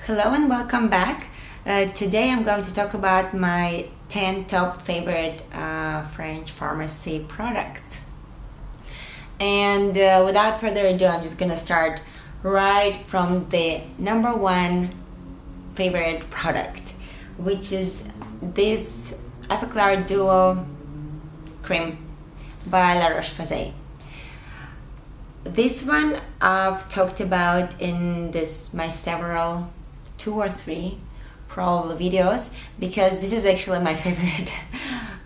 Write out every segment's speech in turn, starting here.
Hello and welcome back. Today I'm going to talk about my 10 top favorite French pharmacy products. And without further ado, I'm just gonna start right from the number one favorite product, which is this Effaclar Duo cream by La Roche-Posay. This one I've talked about in my several 2 or 3 probably videos, because this is actually my favorite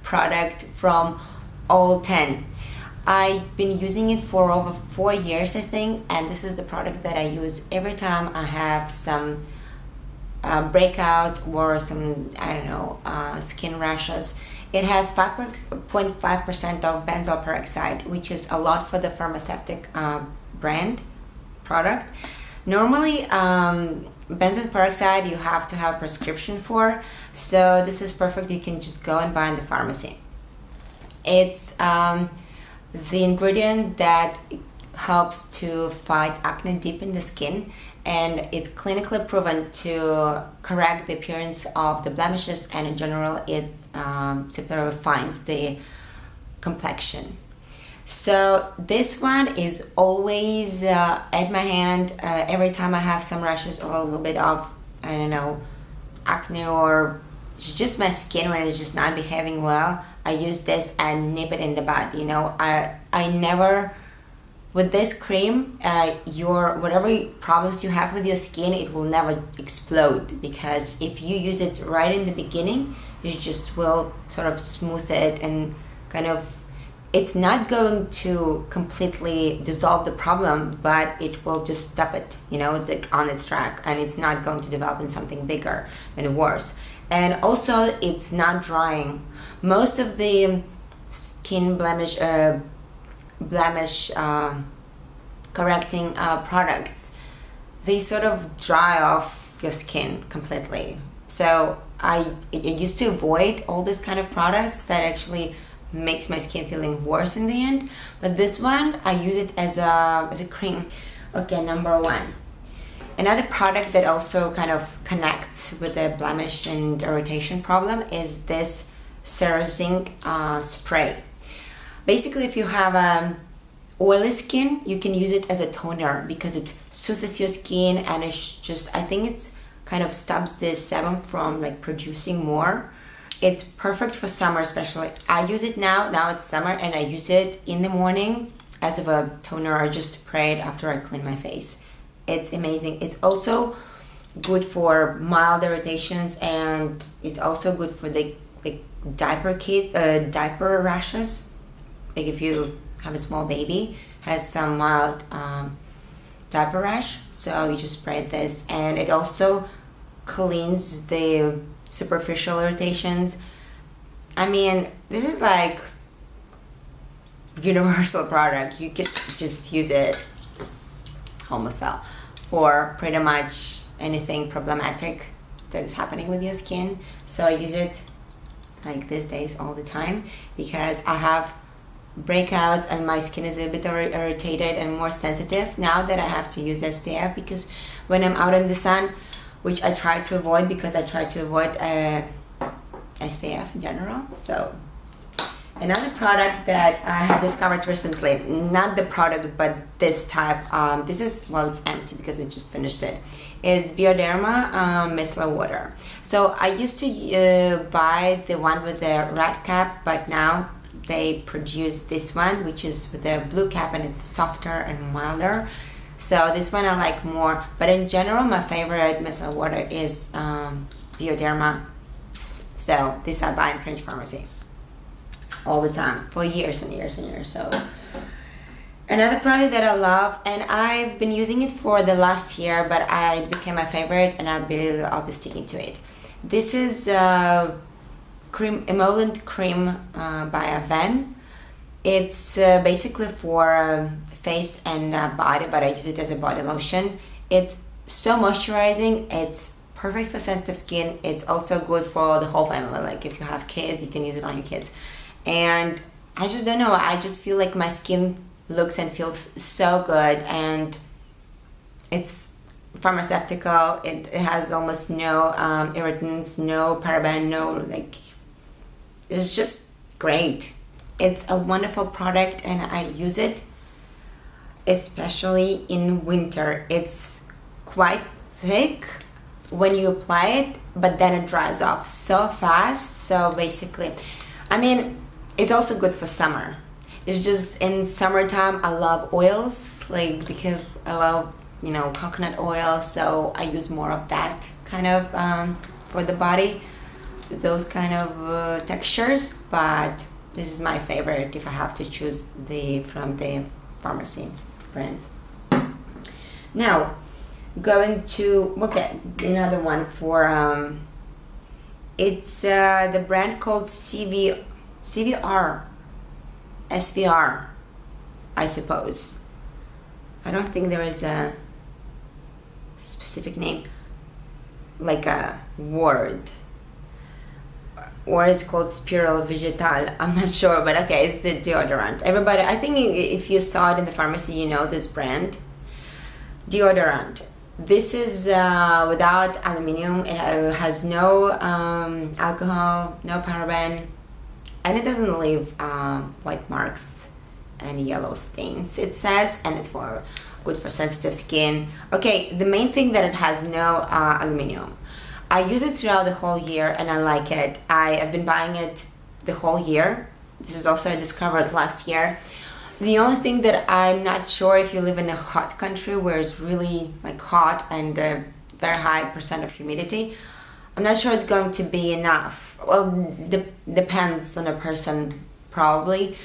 product from all 10. I've been using it for over 4 years, I think, and this is the product that I use every time I have some breakout or some, skin rashes. It has 5.5% of benzoyl peroxide, which is a lot for the pharmaceutic brand product. Normally, benzoyl peroxide you have to have a prescription for, so this is perfect. You can just go and buy in the pharmacy. It's the ingredient that helps to fight acne deep in the skin, and it's clinically proven to correct the appearance of the blemishes, and in general it simply refines the complexion. So this one is always at my hand every time I have some rashes or a little bit of, acne, or just my skin when it's just not behaving well. I use this and nip it in the bud. I never, with this cream, whatever problems you have with your skin, it will never explode, because if you use it right in the beginning, you just will sort of smooth it and it's not going to completely dissolve the problem, but it will just stop it, it's like on its track, and it's not going to develop in something bigger and worse. And also, it's not drying. Most of the skin blemish correcting products, they sort of dry off your skin completely. So I used to avoid all these kind of products that actually makes my skin feeling worse in the end, but this one I use it as a cream. Okay, number one. Another product that also kind of connects with the blemish and irritation problem is this Serozinc spray. Basically, if you have oily skin, you can use it as a toner because it soothes your skin, and it's just, I think it's kind of stops the sebum from producing more. It's perfect for summer especially. I use it now it's summer, and I use it in the morning as of a toner. I just spray it after I clean my face. It's amazing. It's also good for mild irritations, and it's also good for the diaper rashes. Like if you have a small baby, has some mild diaper rash, so you just spray this, and it also cleans the superficial irritations. I mean, this is like universal product. You could just use it, almost fell, for pretty much anything problematic that is happening with your skin. So I use it like these days all the time, because I have breakouts and my skin is a bit irritated and more sensitive now that I have to use SPF, because when I'm out in the sun, which I try to avoid, because I try to avoid SPF in general. So another product that I have discovered recently, not the product but this type, this is, well, it's empty because I just finished it, is Bioderma micellar water. So I used to buy the one with the red cap, but now they produce this one which is with the blue cap, and it's softer and milder. So this one I like more, but in general my favorite micellar water is Bioderma. So this I buy in French pharmacy all the time for years and years and years. So another product that I love, and I've been using it for the last year, but it became my favorite, and I'll be sticking to it. This is Emolient cream by Avène. It's basically for face and body, but I use it as a body lotion. It's so moisturizing. It's perfect for sensitive skin. It's also good for the whole family. Like if you have kids, you can use it on your kids. And I just don't know, I just feel like my skin looks and feels so good, and it's pharmaceutical. It has almost no irritants, no paraben, no like, it's just great. It's a wonderful product and I use it especially in winter. It's quite thick when you apply it, but then it dries off so fast. So basically, I mean, it's also good for summer. It's just in summertime I love oils, like, because I love, you know, coconut oil, so I use more of that kind of for the body, those kind of textures. But this is my favorite if I have to choose from the pharmacy brands. Now going to look at another one for it's the brand called SVR, I suppose. I don't think there is a specific name, like a word, or it's called Spirial Végétal. I'm not sure, but okay, it's the deodorant. Everybody, I think if you saw it in the pharmacy, you know this brand. Deodorant. This is without aluminum. It has no alcohol, no paraben, and it doesn't leave white marks and yellow stains, it says, and it's good for sensitive skin. Okay, the main thing that it has no aluminum. I use it throughout the whole year and I like it. I've been buying it the whole year. This is also I discovered last year. The only thing that I'm not sure, if you live in a hot country where it's really like hot and very high percent of humidity, I'm not sure it's going to be enough. Well, depends on a person probably.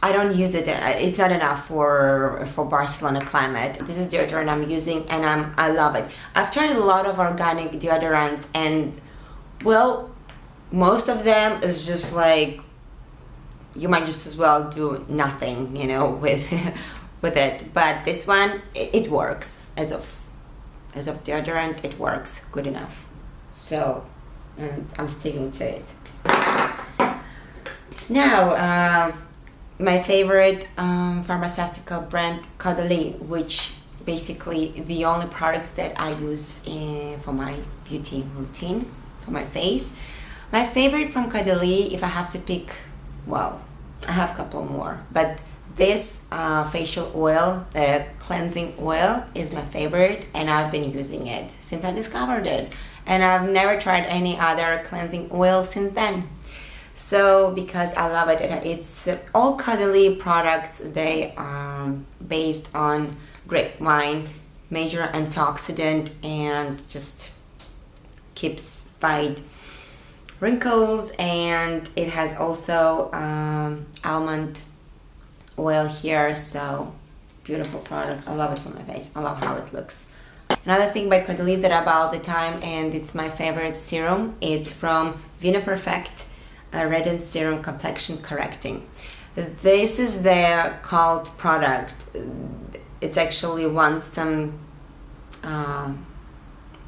I don't use it. It's not enough for Barcelona climate. This is deodorant I'm using and I love it. I've tried a lot of organic deodorants and, well, most of them is just like, you might just as well do nothing, you know, with it. But this one, it works. As of deodorant, it works good enough. So, and I'm sticking to it. Now, my favorite pharmaceutical brand, Caudelíe, which basically the only products that I use for my beauty routine, for my face. My favorite from Caudelíe, if I have to pick, well, I have a couple more, but this facial oil, cleansing oil, is my favorite, and I've been using it since I discovered it, and I've never tried any other cleansing oil since then. So because I love it, it's all Caudelíe products. They are based on grapevine, major antioxidant, and just keeps fight wrinkles, and it has also almond oil here, so beautiful product. I love it for my face. I love how it looks. Another thing by Caudelíe that I buy all the time, and it's my favorite serum, it's from Vinoperfect Radiance Serum Complexion Correcting. This is their cult product. It's actually won some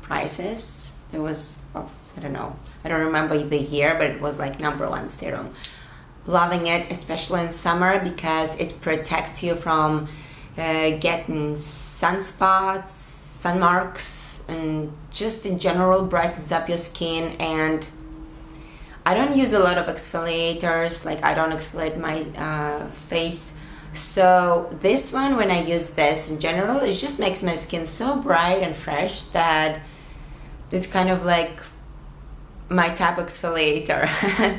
prizes. It was, I don't know, I don't remember the year, but it was like #1 serum. Loving it, especially in summer, because it protects you from getting sunspots, sun marks, and just in general brightens up your skin. And I don't use a lot of exfoliators, like I don't exfoliate my face. So this one, when I use this in general, it just makes my skin so bright and fresh that it's kind of like my type of exfoliator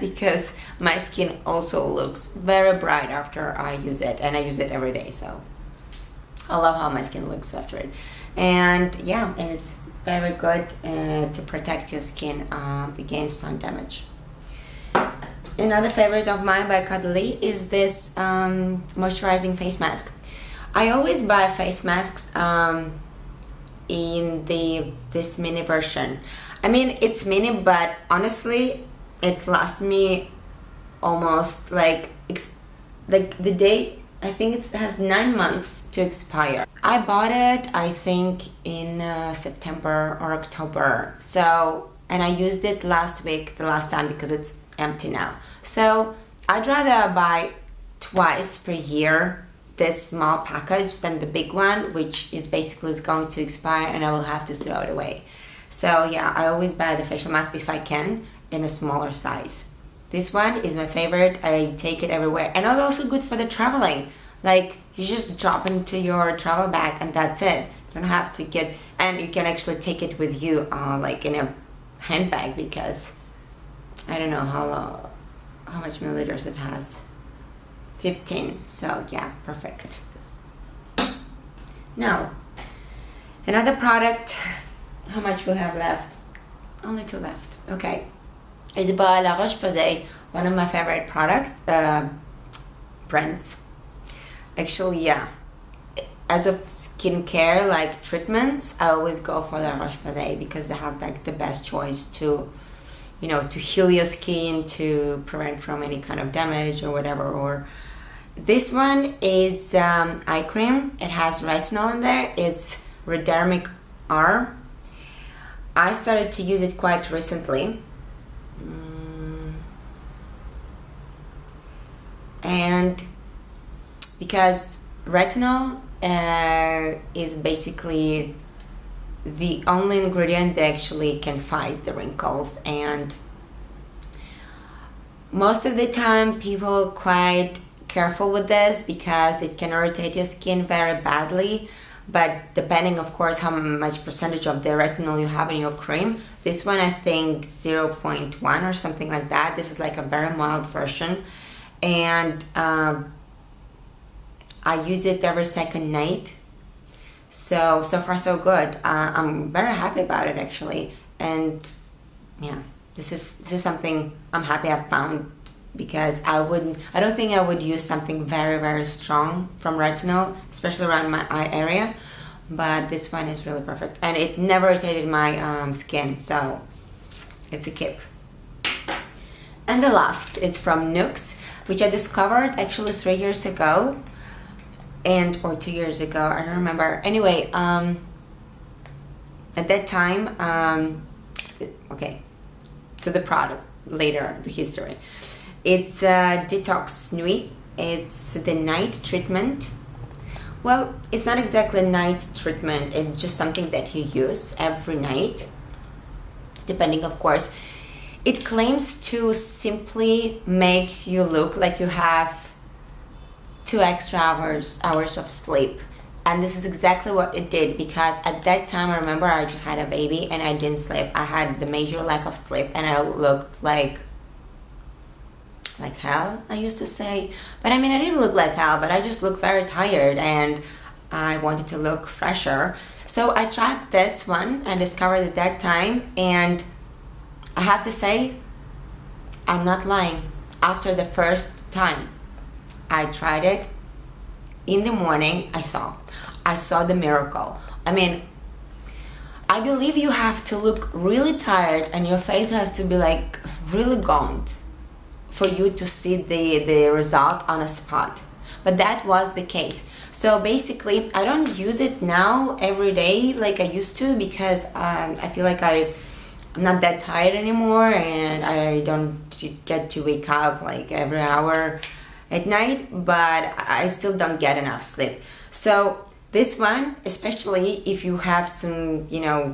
because my skin also looks very bright after I use it, and I use it every day, so I love how my skin looks after it. And yeah, and it's very good to protect your skin against sun damage. Another favorite of mine by Caudelíe is this moisturizing face mask. I always buy face masks in this mini version. I mean, it's mini, but honestly, it lasts me almost like the day. I think it has 9 months to expire. I bought it, I think, in September or October. So, and I used it last week, the last time, because it's empty now. So I'd rather buy twice per year this small package than the big one, which is basically going to expire and I will have to throw it away. So yeah, I always buy the facial mask if I can in a smaller size. This one is my favorite. I take it everywhere, and it's also good for the traveling. Like, you just drop into your travel bag and that's it. You don't have to get, and you can actually take it with you like in a handbag, because I don't know how much milliliters it has. 15. So yeah, perfect. Now, another product. How much we have left? Only 2 left. Okay. It's by La Roche-Posay, one of my favorite product brands. Actually, yeah. As of skincare, like treatments, I always go for La Roche-Posay because they have like the best choice to, you know, to heal your skin, to prevent from any kind of damage or whatever. Or this one is eye cream. It has retinol in there. It's Redermic R. I started to use it quite recently. And because retinol is basically the only ingredient that actually can fight the wrinkles, and most of the time people are quite careful with this because it can irritate your skin very badly. But depending, of course, how much percentage of the retinol you have in your cream. This one, I think 0.1 or something like that. This is like a very mild version. And I use it every second night. So far so good. I'm very happy about it actually. And yeah, this is something I'm happy I found, because I don't think I would use something very, very strong from retinol, especially around my eye area. But this one is really perfect, and it never irritated my skin, so it's a keep. And the last, it's from Nuxe, which I discovered actually 3 years ago, or 2 years ago, I don't remember. Anyway, at that time, okay, so the product, later, the history. It's Detox Nuit. It's the night treatment. Well, it's not exactly night treatment. It's just something that you use every night, depending, of course. It claims to simply makes you look like you have 2 extra hours of sleep. And this is exactly what it did, because at that time, I remember I just had a baby and I didn't sleep. I had the major lack of sleep and I looked like hell, I used to say. But I mean, I didn't look like hell, but I just looked very tired and I wanted to look fresher. So I tried this one and discovered at that time, and I have to say, I'm not lying. After the first time I tried it, in the morning, I saw the miracle. I mean, I believe you have to look really tired and your face has to be like really gaunt for you to see the result on a spot. But that was the case. So basically, I don't use it now every day like I used to, because I feel like I'm not that tired anymore, and I don't get to wake up like every hour at night, but I still don't get enough sleep. So this one, especially if you have some,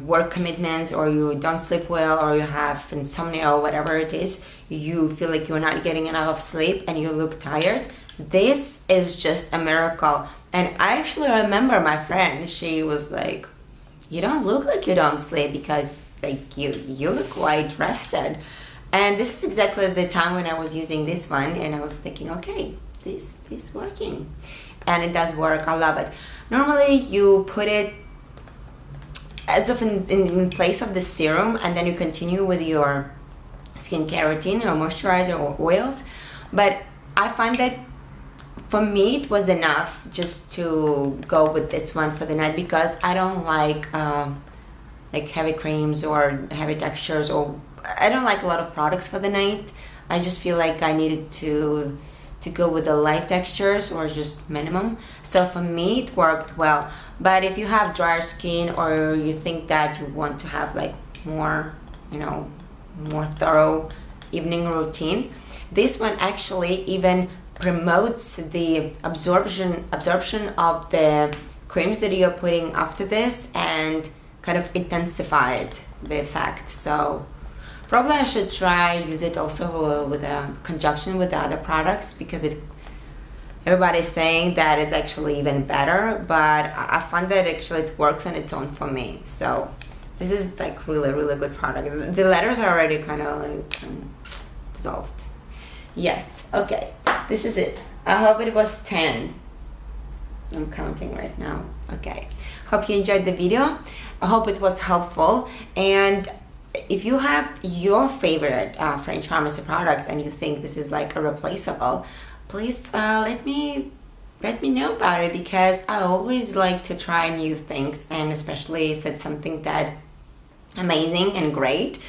work commitments, or you don't sleep well, or you have insomnia or whatever it is, you feel like you're not getting enough sleep and you look tired, this is just a miracle. And I actually remember my friend, she was like, you don't look like you don't sleep, because like you look quite rested. And this is exactly the time when I was using this one, and I was thinking, okay, this is working. And it does work, I love it. Normally you put it as of in place of the serum, and then you continue with your skincare routine or moisturizer or oils. But I find that for me it was enough just to go with this one for the night, because I don't like heavy creams or heavy textures, or I don't like a lot of products for the night. I just feel like I needed to go with the light textures or just minimum. So for me it worked well. But if you have drier skin, or you think that you want to have like more thorough evening routine, this one actually even promotes the absorption of the creams that you're putting after this, and kind of intensified the effect. So probably I should try use it also with a conjunction with the other products, because everybody's saying that it's actually even better, but I find that actually it works on its own for me. So this is like really good product. The letters are already kind of like dissolved. Yes, okay, this is it. I hope it was 10. I'm counting right now. Okay, hope you enjoyed the video. I hope it was helpful, and if you have your favorite French pharmacy products and you think this is like a replaceable, please let me know about it, because I always like to try new things, and especially if it's something that amazing and great,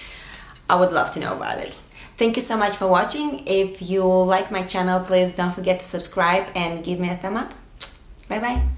I would love to know about it. Thank you so much for watching. If you like my channel, please don't forget to subscribe and give me a thumb up. Bye bye.